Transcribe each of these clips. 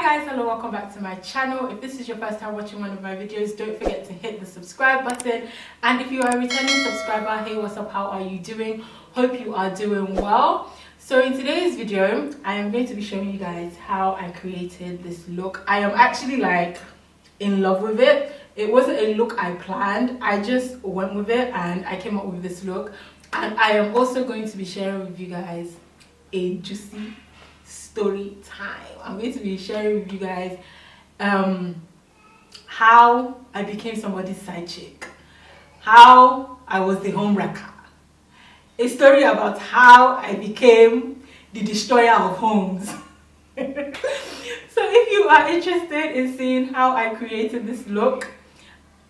Hi guys, hello, welcome back to my channel. If this is your first time watching one of my videos, don't forget to hit the subscribe button. And if you are a returning subscriber, hey, what's up, how are you doing? Hope you are doing well. So in today's video, I am going to be showing you guys how I created this look. I am actually like in love with it. It wasn't a look I planned, I just went with it and I came up with this look. And I am also going to be sharing with you guys a juicy story time. I'm going to be sharing with you guys how I became somebody's side chick, how I was the home wrecker, a story about how I became the destroyer of homes. So if you are interested in seeing how I created this look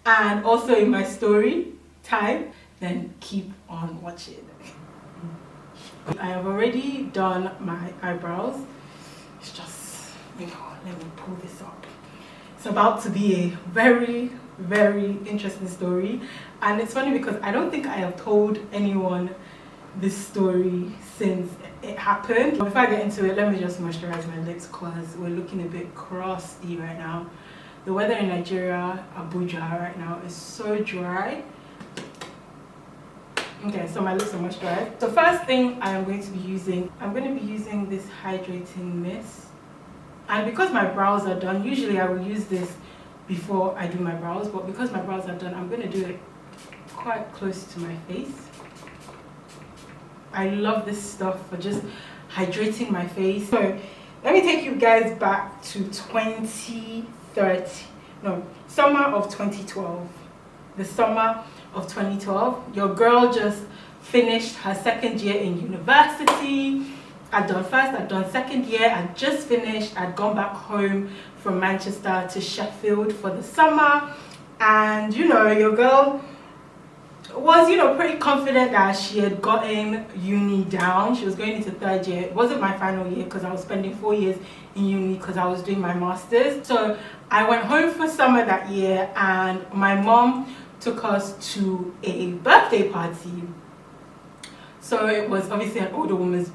and also in my story time, then keep on watching. I have already done my eyebrows. It's just, let me pull this up. It's about to be a very, very interesting story. And it's funny because I don't think I have told anyone this story since it happened. Before I get into it, let me just moisturize my lips because we're looking a bit crusty right now. The weather in Nigeria, Abuja right now, is so dry. Okay, so my lips are moisturized. The first thing I'm going to be using, this hydrating mist. And because my brows are done, usually I will use this before I do my brows, but because my brows are done, I'm going to do it quite close to my face. I love this stuff for just hydrating my face. So let me take you guys back to summer of 2012. The summer of 2012. Your girl just finished her second year in university. I'd done first, I'd done second year, I'd just finished. I'd gone back home from Manchester to Sheffield for the summer. And your girl was pretty confident that she had gotten uni down. She was going into third year. It wasn't my final year because I was spending 4 years in uni because I was doing my masters. So I went home for summer that year and my mom took us to a birthday party. So it was obviously an older woman's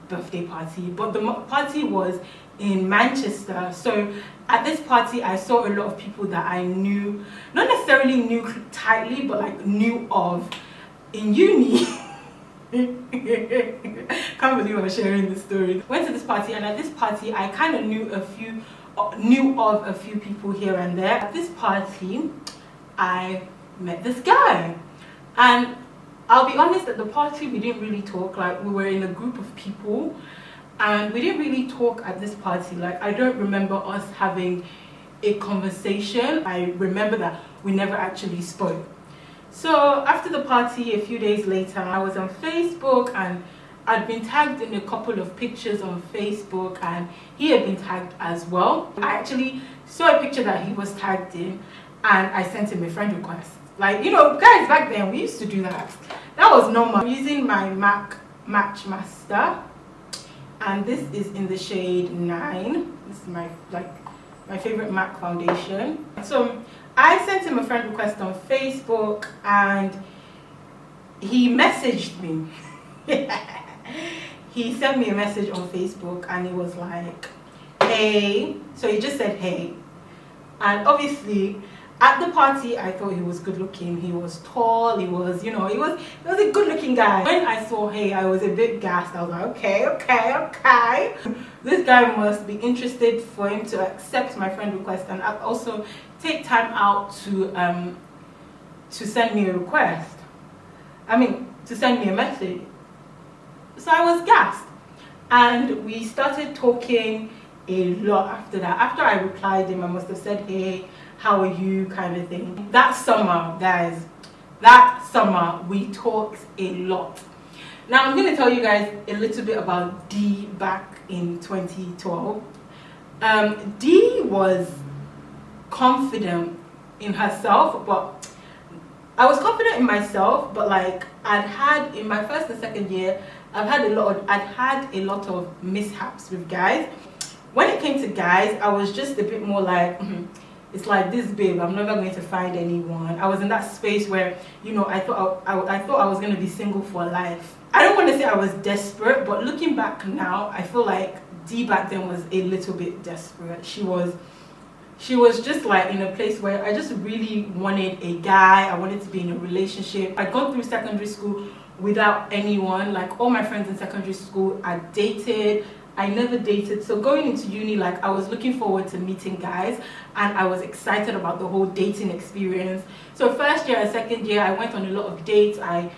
birthday party, but the party was in Manchester. So at this party I saw a lot of people that I knew, not necessarily knew tightly, but like knew of in uni. Can't believe I'm sharing this story. Went to this party, and at this party I kind of knew of a few people here and there. At this party I met this guy, and I'll be honest, at the party we didn't really talk. Like, we were in a group of people and we didn't really talk at this party. Like, I don't remember us having a conversation. I remember that we never actually spoke. So after the party, a few days later, I was on Facebook and I'd been tagged in a couple of pictures on Facebook and he had been tagged as well. I actually saw a picture that he was tagged in and I sent him a friend request. Like, guys, back then we used to do that. That was normal. I'm using my MAC Match Master, and this is in the shade 9. This is my favorite MAC foundation. So I sent him a friend request on Facebook and he messaged me. He sent me a message on Facebook and he was like, hey. So he just said hey. And obviously at the party, I thought he was good looking. He was tall. He was, he was a good looking guy. When I saw hey, I was a bit gassed. I was like, okay. This guy must be interested for him to accept my friend request and also take time out to send me a request. To send me a message. So I was gassed, and we started talking a lot after that. After I replied him, I must have said hey, how are you, kind of thing. That summer, guys, we talked a lot. Now I'm going to tell you guys a little bit about Dee back in 2012. Dee was confident in herself, but I was confident in myself, but like I'd had in my first and second year, I'd had a lot of mishaps with guys. When it came to guys, I was just a bit more like, it's like this, babe, I'm never going to find anyone. I was in that space where, I thought I was going to be single for life. I don't want to say I was desperate, but looking back now, I feel like Dee back then was a little bit desperate. She was just like in a place where I just really wanted a guy. I wanted to be in a relationship. I'd gone through secondary school without anyone. Like all my friends in secondary school, I dated. I never dated. So going into uni, like I was looking forward to meeting guys, and I was excited about the whole dating experience. So first year and second year, I went on a lot of dates. I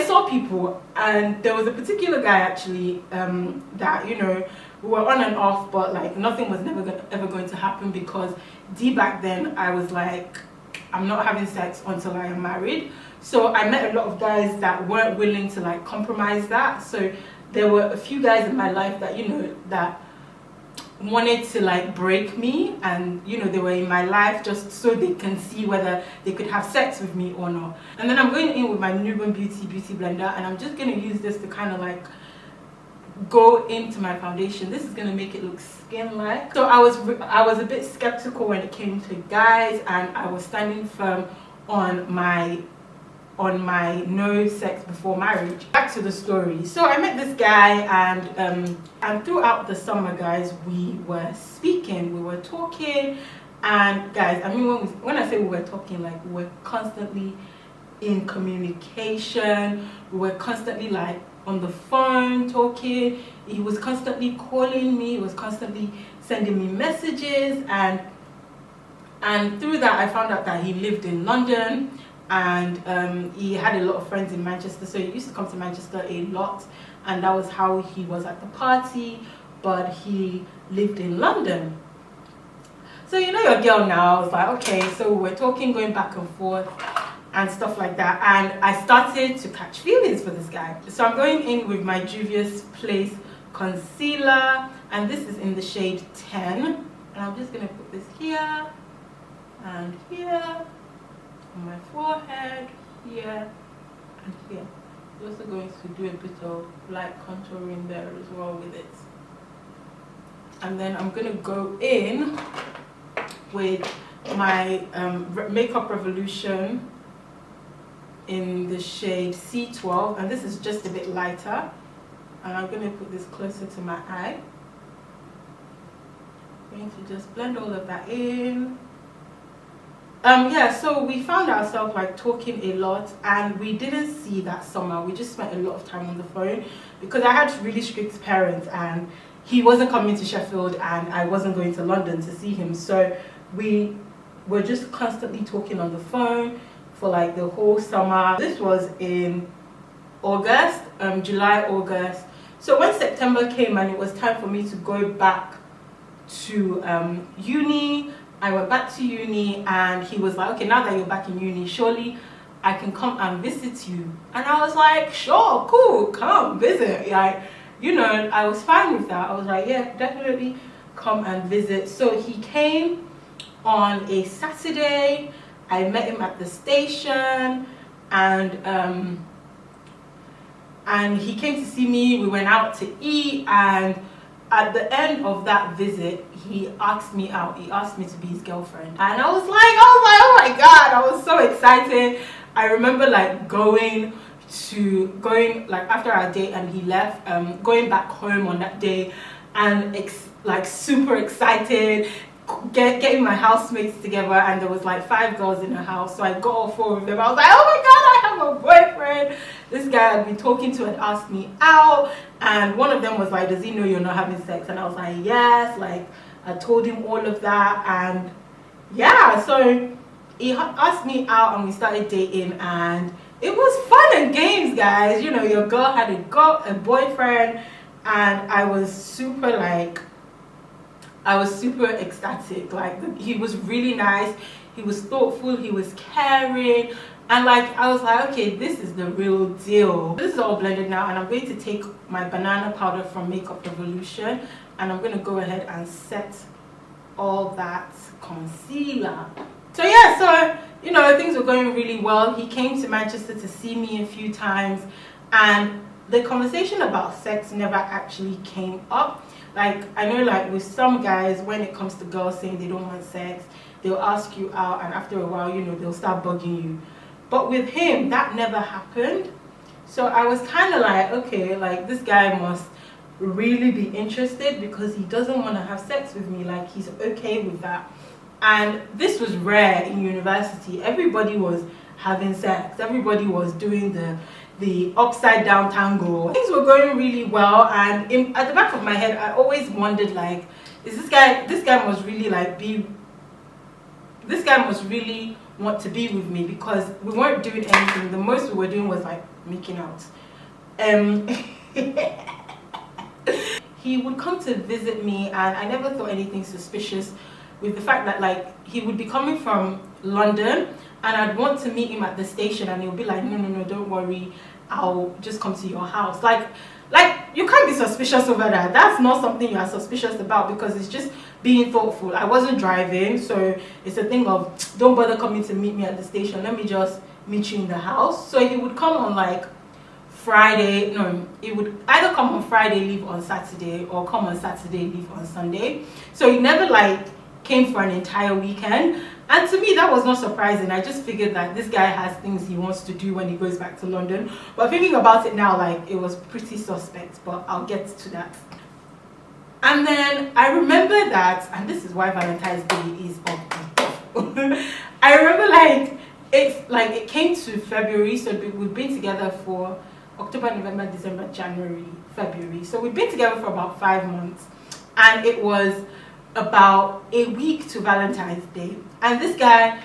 saw people, and there was a particular guy actually that, you know, we were on and off, but like nothing was ever going to happen, because Dee back then, I was like, I'm not having sex until I am married. So I met a lot of guys that weren't willing to like compromise that. So there were a few guys in my life that, you know, that wanted to like break me, and you know, they were in my life just so they can see whether they could have sex with me or not. And then I'm going in with my Nubian beauty blender, and I'm just going to use this to kind of like go into my foundation. This is going to make it look skin-like. So I was a bit skeptical when it came to guys, and I was standing firm on my no sex before marriage. Back to the story. So I met this guy, and throughout the summer, guys, we were speaking, we were talking, and guys, I mean, when I say we were talking, like we were constantly in communication. We were constantly like on the phone talking. He was constantly calling me. He was constantly sending me messages, and through that I found out that he lived in London, and he had a lot of friends in Manchester, so he used to come to Manchester a lot, and that was how he was at the party, but he lived in London. So you know your girl now. I was like, okay, so we're talking, going back and forth and stuff like that, and I started to catch feelings for this guy. So I'm going in with my Juvia's Place concealer, and this is in the shade 10, and I'm just going to put this here and here on my forehead, here and here. I'm also going to do a bit of light contouring there as well with it. And then I'm going to go in with my Makeup Revolution in the shade C12, and this is just a bit lighter, and I'm going to put this closer to my eye. I'm going to just blend all of that in. Yeah, so we found ourselves like talking a lot, and we didn't see that summer. We just spent a lot of time on the phone because I had really strict parents, and he wasn't coming to Sheffield, and I wasn't going to London to see him. So we were just constantly talking on the phone for like the whole summer. This was in August, July, August. So when September came and it was time for me to go back to uni, I went back to uni, and he was like, okay, now that you're back in uni, surely I can come and visit you. And I was like, sure, cool, come visit. Like, you know, I was fine with that. I was like, yeah, definitely come and visit. So he came on a Saturday. I met him at the station, and he came to see me. We went out to eat, and at the end of that visit, he asked me out. He asked me to be his girlfriend, and I was like, oh my god, I was so excited. I remember like going like after our date and he left, going back home on that day, and like super excited, getting my housemates together, and there was like 5 girls in the house. So I got all 4 of them. I was like, oh my god, I have a boyfriend. This guy I'd been talking to had asked me out, and one of them was like, does he know you're not having sex? And I was like, yes. Like I told him all of that, and yeah, so he asked me out and we started dating, and it was fun and games, guys. You know, your girl had a boyfriend, and I was super ecstatic. Like, he was really nice, he was thoughtful, he was caring, and like I was like, okay, this is the real deal. This is all blended now, and I'm going to take my banana powder from Makeup Revolution, and I'm going to go ahead and set all that concealer. So yeah, so you know, things were going really well. He came to Manchester to see me a few times, and the conversation about sex never actually came up. Like, I know like with some guys, when it comes to girls saying they don't want sex, they'll ask you out, and after a while, you know, they'll start bugging you. But with him, that never happened. So I was kind of like, okay, like this guy must really be interested because he doesn't want to have sex with me, like he's okay with that. And this was rare in university. Everybody was having sex, everybody was doing the upside down tango. Things were going really well, and at the back of my head I always wondered, like, is this guy must really like be, this guy must really want to be with me, because we weren't doing anything. The most we were doing was like making out. He would come to visit me, and I never thought anything suspicious with the fact that like he would be coming from London and I'd want to meet him at the station, and he'll be like, no, don't worry, I'll just come to your house. Like you can't be suspicious over that. That's not something you are suspicious about, because it's just being thoughtful. I wasn't driving, so it's a thing of don't bother coming to meet me at the station, let me just meet you in the house. So he would come on like Friday, no, it would either come on Friday, leave on Saturday, or come on Saturday, leave on Sunday. So he never like came for an entire weekend, and to me that was not surprising. I just figured that this guy has things he wants to do when he goes back to London. But thinking about it now, like, it was pretty suspect, but I'll get to that. And then I remember that, and this is why Valentine's Day is up. I remember it came to February, so we've been together for October, November, December, January, February. So we've been together for about 5 months, and it was about a week to Valentine's Day, and this guy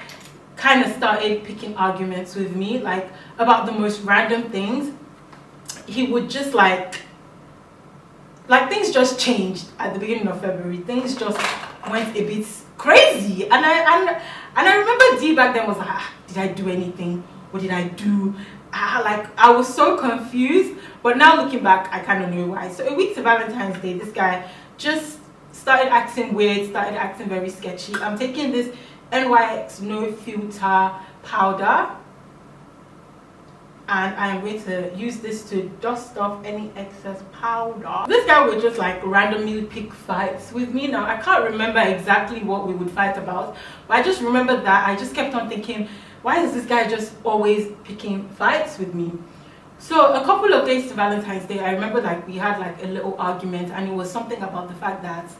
kind of started picking arguments with me, like about the most random things. He would just like things just changed at the beginning of February. Things just went a bit crazy, and I remember D back then was like, did I do anything? What did I do? Like, I was so confused, but now looking back I kind of know why. So a week to Valentine's Day, this guy just started acting weird, started acting very sketchy. I'm taking this NYX no filter powder, and I am going to use this to dust off any excess powder. This guy would just like randomly pick fights with me. Now I can't remember exactly what we would fight about, but I just remember that I just kept on thinking, why is this guy just always picking fights with me? So a couple of days to Valentine's Day, I remember like we had like a little argument, and it was something about the fact that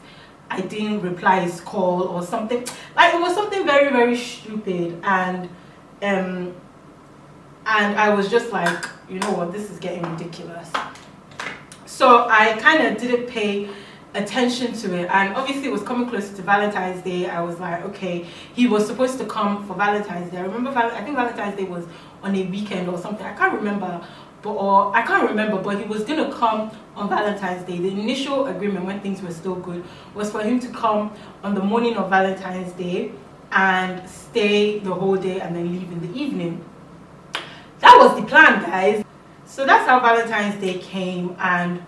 I didn't reply his call or something. Like, it was something very, very stupid, and I was just like, you know what, this is getting ridiculous. So I kind of didn't pay attention to it, and obviously it was coming closer to Valentine's Day. I was like, okay, he was supposed to come for Valentine's Day. I remember I think Valentine's Day was on a weekend or something. I can't remember, but he was gonna come on Valentine's Day. The initial agreement, when things were still good, was for him to come on the morning of Valentine's Day and stay the whole day and then leave in the evening. That was the plan, guys. So that's how Valentine's Day came, and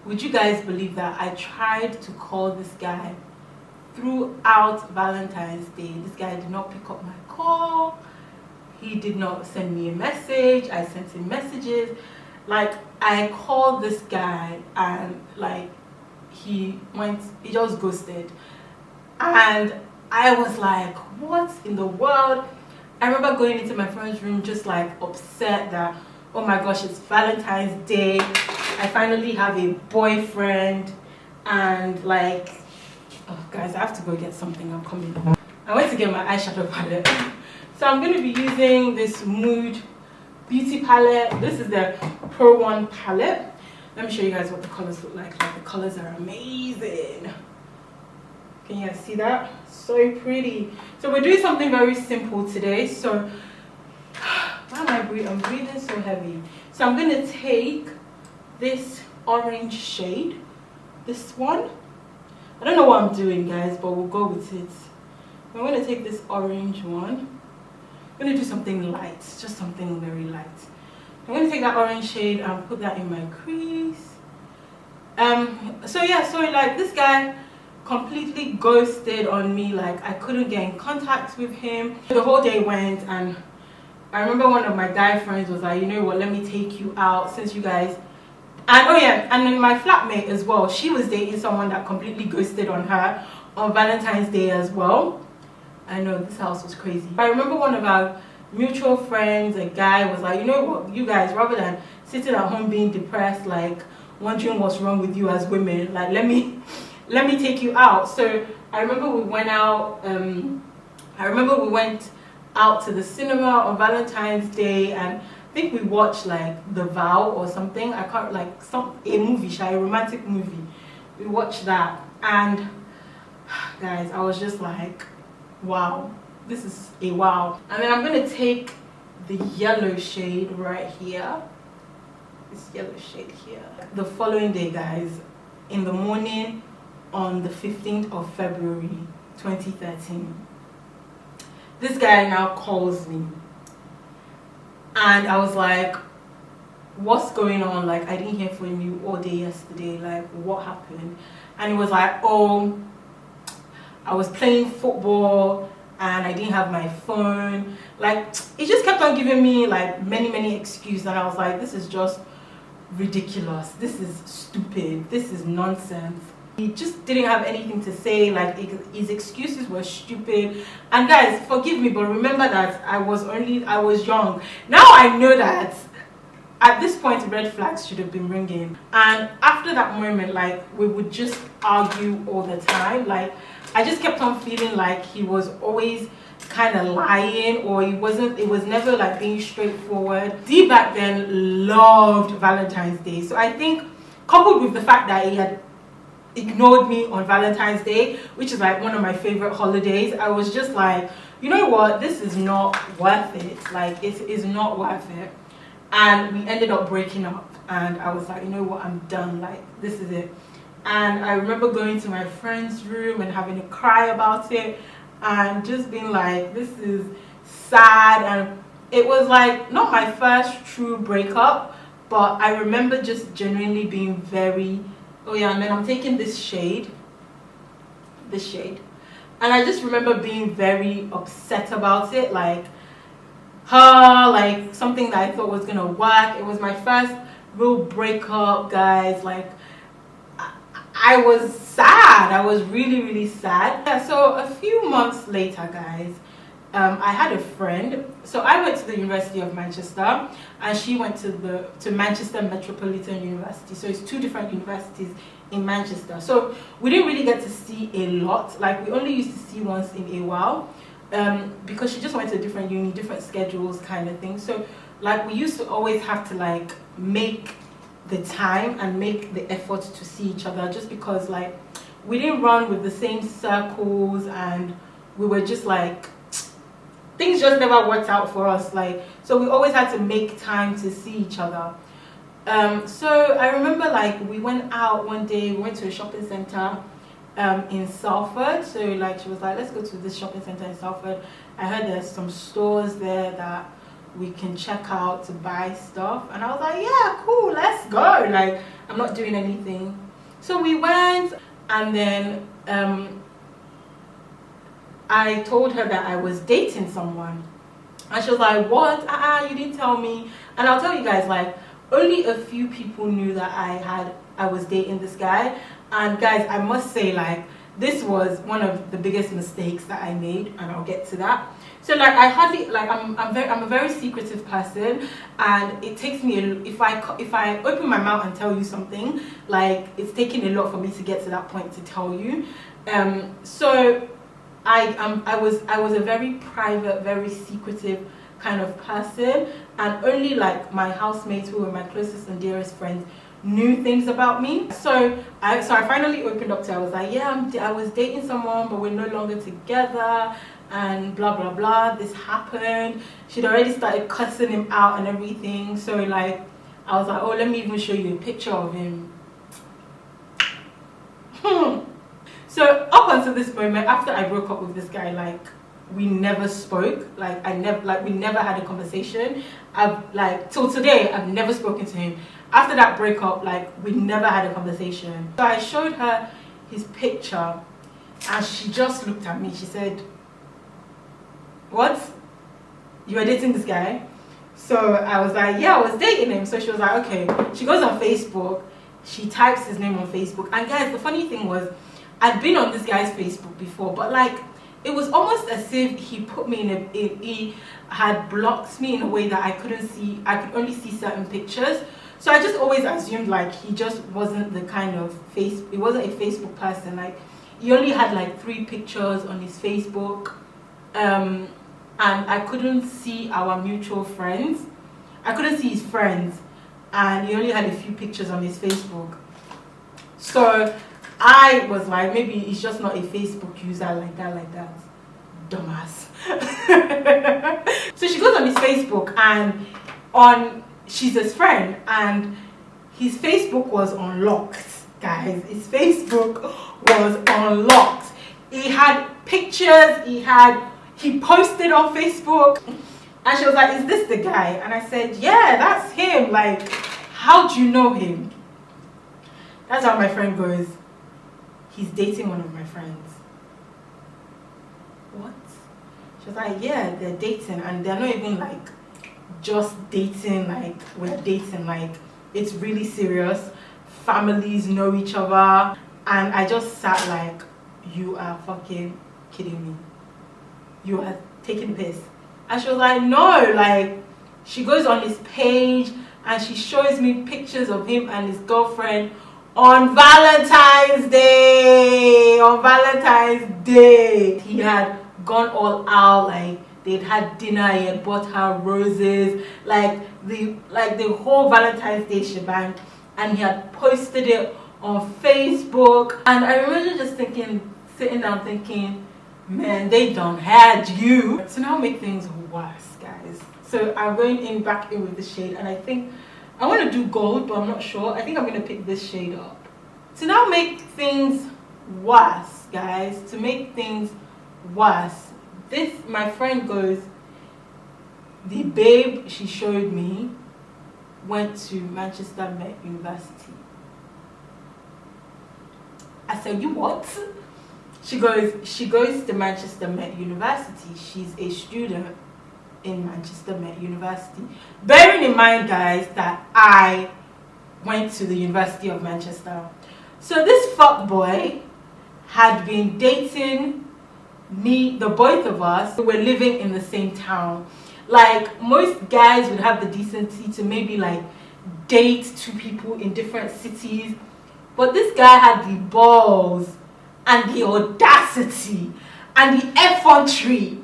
would you guys believe that I tried to call this guy throughout Valentine's Day? This guy did not pick up my call. He did not send me a message. I sent him messages. Like, I called this guy, and like he just ghosted. And I was like, what in the world? I remember going into my friend's room just like upset that, oh my gosh, it's Valentine's Day. I finally have a boyfriend, and like, oh guys, I have to go get something. I'm coming. I went to get my eyeshadow palette. So I'm going to be using this Mood Beauty palette. This is the Pro One palette. Let me show you guys what the colors look like. Like, the colors are amazing. Can you guys see that? So pretty. So we're doing something very simple today. So why am I breathing? I'm breathing so heavy. So I'm going to take this orange shade. This one. I don't know what I'm doing, guys, but we'll go with it. I'm going to take this orange one. I'm going to do something light, just something very light. I'm going to take that orange shade and put that in my crease. So like, this guy completely ghosted on me. Like, I couldn't get in contact with him. The whole day went, and I remember one of my guy friends was like, you know what, let me take you out since you guys. And oh yeah, and then my flatmate as well, she was dating someone that completely ghosted on her on Valentine's Day as well. I know, this house was crazy. I remember one of our mutual friends, a guy was like, you know what, you guys, rather than sitting at home being depressed, like wondering what's wrong with you as women, like let me take you out. So I remember we went out, to the cinema on Valentine's Day, and I think we watched like The Vow or something. I can't, like a movie, a romantic movie. We watched that, and guys, I was just like, wow, this is a wow. And then I'm gonna take the yellow shade right here, this yellow shade here. The following day, guys, in the morning on the 15th of February 2013, this guy now calls me, and I was like, what's going on? Like, I didn't hear from you all day yesterday, like what happened? And he was like, oh, I was playing football and I didn't have my phone. Like, he just kept on giving me like many excuses, and I was like, this is just ridiculous, this is stupid, this is nonsense. He just didn't have anything to say, like his excuses were stupid. And guys, forgive me, but remember that I was young. Now I know that at this point red flags should have been ringing. And after that moment, like, we would just argue all the time. Like, I just kept on feeling like he was always kind of lying, or it was never like being straightforward. Dee back then loved Valentine's Day, so I think coupled with the fact that he had ignored me on Valentine's Day, which is like one of my favorite holidays, I was just like, you know what, this is not worth it. Like, it is not worth it. And we ended up breaking up, and I was like, you know what, I'm done, like this is it. And I remember going to my friend's room and having a cry about it, and just being like, this is sad. And it was like not my first true breakup, but I remember just genuinely being very, oh yeah, and then I'm taking this shade, and I just remember being very upset about it, like something that I thought was gonna work. It was my first real breakup, guys. Like, I was sad. I was really sad. Yeah, so a few months later, guys, I had a friend. So I went to the University of Manchester, and she went to Manchester Metropolitan University. So it's two different universities in Manchester. So we didn't really get to see a lot. Like, we only used to see once in a while, because she just went to a different uni, different schedules kind of thing. So like, we used to always have to like make the time and make the effort to see each other, just because like we didn't run with the same circles, and we were just like, things just never worked out for us. Like, so we always had to make time to see each other. So I remember like we went out one day, we went to a shopping center in Salford. So like, she was like, let's go to this shopping center in Salford. I heard there's some stores there that we can check out to buy stuff, and I was like, yeah, cool, let's go. Like, I'm not doing anything. So we went, and then I told her that I was dating someone, and she was like, what? You didn't tell me. And I'll tell you guys, like, only a few people knew that I was dating this guy. And guys, I must say, like, this was one of the biggest mistakes that I made, and I'll get to that. So like, I hardly, like, I'm a very secretive person, and it takes me if I open my mouth and tell you something, like, it's taking a lot for me to get to that point to tell you. So I was a very private, very secretive kind of person, and only like my housemates, who were my closest and dearest friends, knew things about me. So I finally opened up to her. I was like, yeah, I was dating someone, but we're no longer together, and blah blah blah, this happened. She'd already started cussing him out and everything. So like, I was like, oh, let me even show you a picture of him. So up until this moment, after I broke up with this guy, like, we never spoke. Like, we never had a conversation. Till today, I've never spoken to him. After that breakup, like, we never had a conversation. So I showed her his picture, and she just looked at me. She said, what? You were dating this guy? So I was like, yeah, I was dating him. So she was like, okay. She goes on Facebook. She types his name on Facebook. And guys, the funny thing was, I'd been on this guy's Facebook before, but like, it was almost as if he put me he had blocked me in a way that I could only see certain pictures. So I just always assumed like he just wasn't the kind of he wasn't a Facebook person. Like he only had like 3 pictures on his Facebook, and I couldn't see our mutual friends. I couldn't see his friends, and he only had a few pictures on his Facebook. So I was like, maybe he's just not a Facebook user like that. Dumbass. So she goes on his Facebook, and she's his friend, and his Facebook was unlocked, guys. His Facebook was unlocked. He had pictures, he posted on Facebook, and she was like, is this the guy? And I said, yeah, that's him. Like, how do you know him? That's how my friend goes, he's dating one of my friends. What? She was like, yeah, they're dating, and they're not even like just dating, like we're dating, like it's really serious. Families know each other. And I just sat like, you are fucking kidding me. You are taking piss. And she was like, no. Like, she goes on his page and she shows me pictures of him and his girlfriend on Valentine's Day. On Valentine's Day, he had gone all out. Like, they'd had dinner, he had bought her roses, like the whole Valentine's Day shebang, and he had posted it on Facebook. And I remember just sitting down thinking, man, they done had you. So now make things worse, guys. So I'm going back in with the shade, and I think I want to do gold, but I'm not sure. I think I'm going to pick this shade up. To now make things worse, guys, to make things worse, my friend goes, the babe she showed me went to Manchester Met University. I said, you what? She goes to Manchester Met University. She's a student in Manchester Met University. Bearing in mind, guys, that I went to the University of Manchester. So this fuckboy had been dating me, the both of us. We were living in the same town. Like, most guys would have the decency to maybe like date 2 people in different cities, but this guy had the balls and the audacity and the effrontery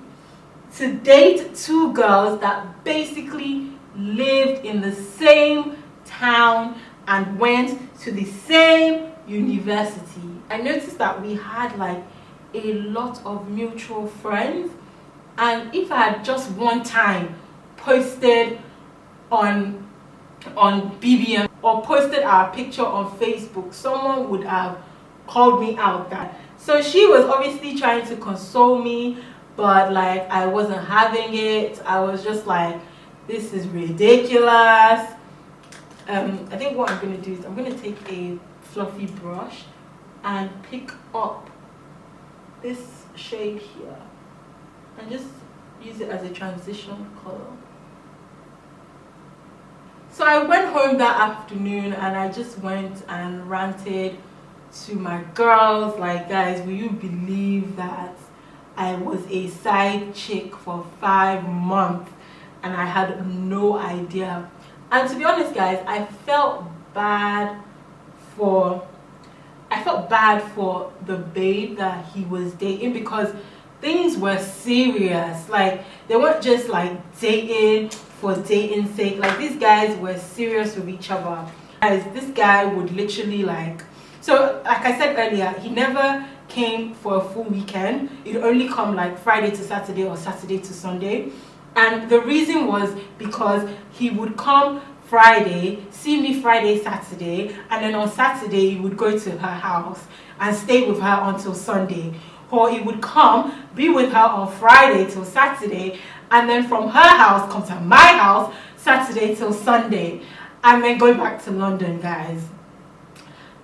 to date 2 girls that basically lived in the same town and went to the same university. I noticed that we had like a lot of mutual friends, and if I had just one time posted on BBM or posted our picture on Facebook, someone would have called me out. That so she was obviously trying to console me, but like I wasn't having it. I was just like, this is ridiculous. I think what I'm going to do is I'm going to take a fluffy brush and pick up this shade here and just use it as a transition color. So I went home that afternoon and I just went and ranted to my girls, like, guys, will you believe that I was a side chick for 5 months and I had no idea? And to be honest, guys, I felt bad for the babe that he was dating, because things were serious. Like, they weren't just like dating for dating's sake. Like, these guys were serious with each other. Guys, this guy would literally like, so like I said earlier, he never came for a full weekend. It'd only come like Friday to Saturday or Saturday to Sunday. And the reason was because he would come Friday, see me Friday, Saturday, and then on Saturday he would go to her house and stay with her until Sunday. Or he would come, be with her on Friday till Saturday, and then from her house come to my house Saturday till Sunday, and then go back to London, guys.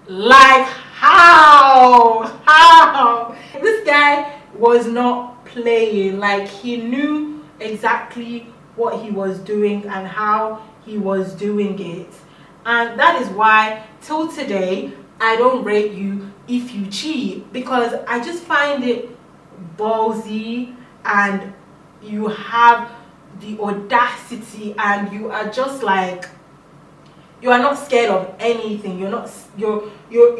Like, how? This guy was not playing. Like, he knew exactly what he was doing and how he was doing it. And that is why till today I don't rate you if you cheat, because I just find it ballsy and you have the audacity and you are just like, you are not scared of anything. You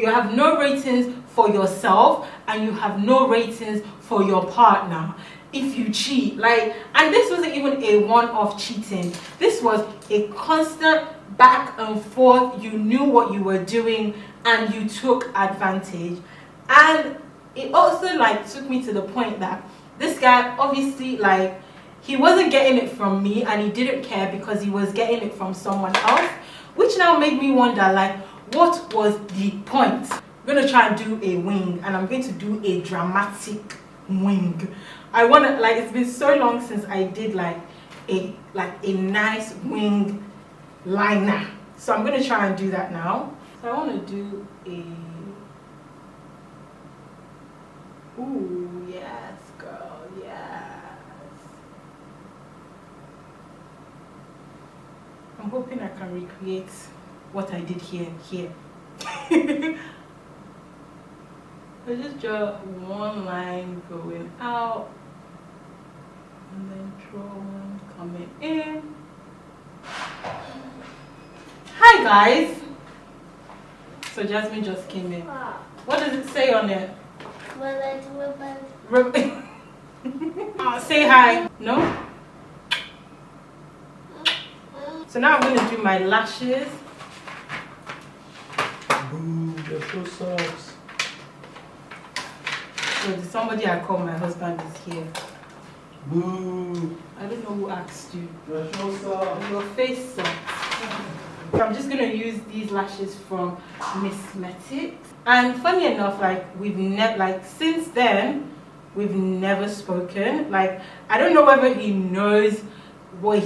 have no ratings for yourself and you have no ratings for your partner if you cheat. Like, and this wasn't even a one-off cheating. This was a constant back and forth. You knew what you were doing and you took advantage. And it also like took me to the point that this guy obviously, like, he wasn't getting it from me and he didn't care because he was getting it from someone else, which now made me wonder, like, what was the point? I'm going to try and do a wing, and I'm going to do a dramatic wing. I want to, like, it's been so long since I did like a nice wing liner. So I'm going to try and do that now. So I want to do a, ooh, yes, girl, yes. I'm hoping I can recreate what I did here. I just draw one line going out and then draw one coming in. Hi guys! So Jasmine just came in. What does it say on it? Say hi. No? So now I'm going to do my lashes. Boo, they're so soft. So somebody I call my husband is here. Boo. I don't know who asked you. They're so soft. Your face sucks. So I'm just going to use these lashes from Missmetics. And funny enough, like, we've never, like, since then, we've never spoken. Like, I don't know whether he knows what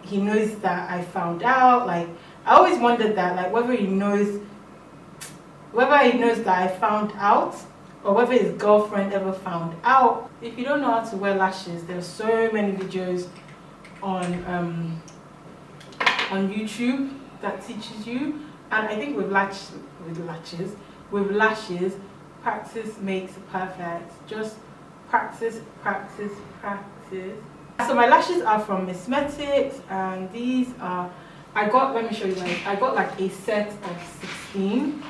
he knows that I found out. Like, I always wondered that, like, whether he knows that I found out or whether his girlfriend ever found out. If you don't know how to wear lashes, there's so many videos on YouTube that teaches you. And I think with lashes, practice makes perfect. Just practice. So my lashes are from Missmetics, and these are, let me show you guys, I got like a set of 16.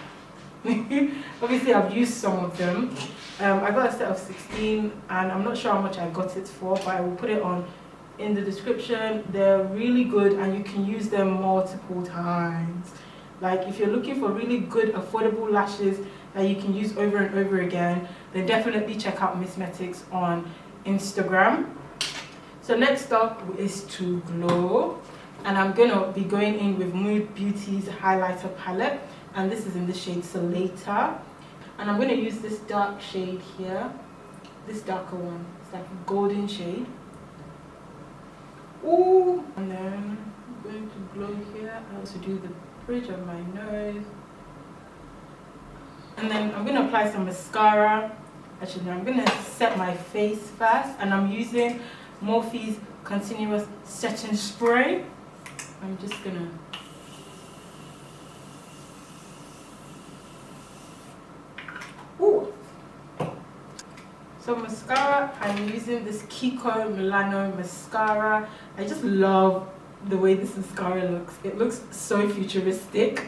Obviously I've used some of them. I got a set of 16 and I'm not sure how much I got it for, but I will put it on in the description. They're really good and you can use them multiple times. Like, if you're looking for really good affordable lashes that you can use over and over again, then definitely check out Missmetics on Instagram. So next up is to glow, and I'm gonna be going in with Mood Beauty's highlighter palette, and this is in the shade Solata. And I'm gonna use this dark shade here, this darker one. It's like a golden shade. Ooh! And then I'm going to glow here. I also do the bridge of my nose. And then I'm gonna apply some mascara. Actually, no, I'm gonna set my face first, and I'm using Morphe's Continuous Setting Spray. I'm just gonna So mascara, I'm using this Kiko Milano mascara. I just love the way this mascara looks. It looks so futuristic.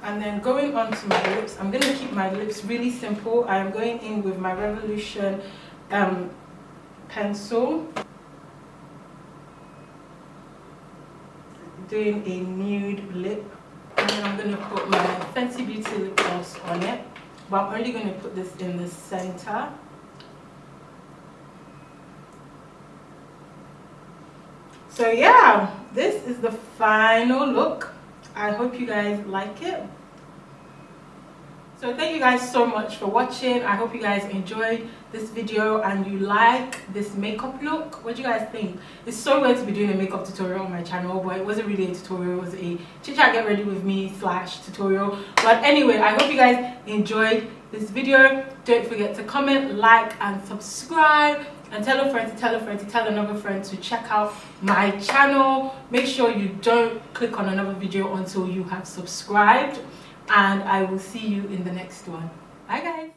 And then going on to my lips, I'm going to keep my lips really simple. I am going in with my Revolution pencil. Doing a nude lip. And then I'm going to put my Fenty Beauty lip gloss on it. But I'm only going to put this in the center. So yeah, this is the final look. I hope you guys like it. So thank you guys so much for watching. I hope you guys enjoyed this video and you like this makeup look. What do you guys think? It's so weird to be doing a makeup tutorial on my channel, but it wasn't really a tutorial. It was a chit-chat get ready with me / tutorial. But anyway, I hope you guys enjoyed this video. Don't forget to comment, like and subscribe, and tell a friend to tell a friend to tell another friend to check out my channel. Make sure you don't click on another video until you have subscribed, and I will see you in the next one. Bye guys.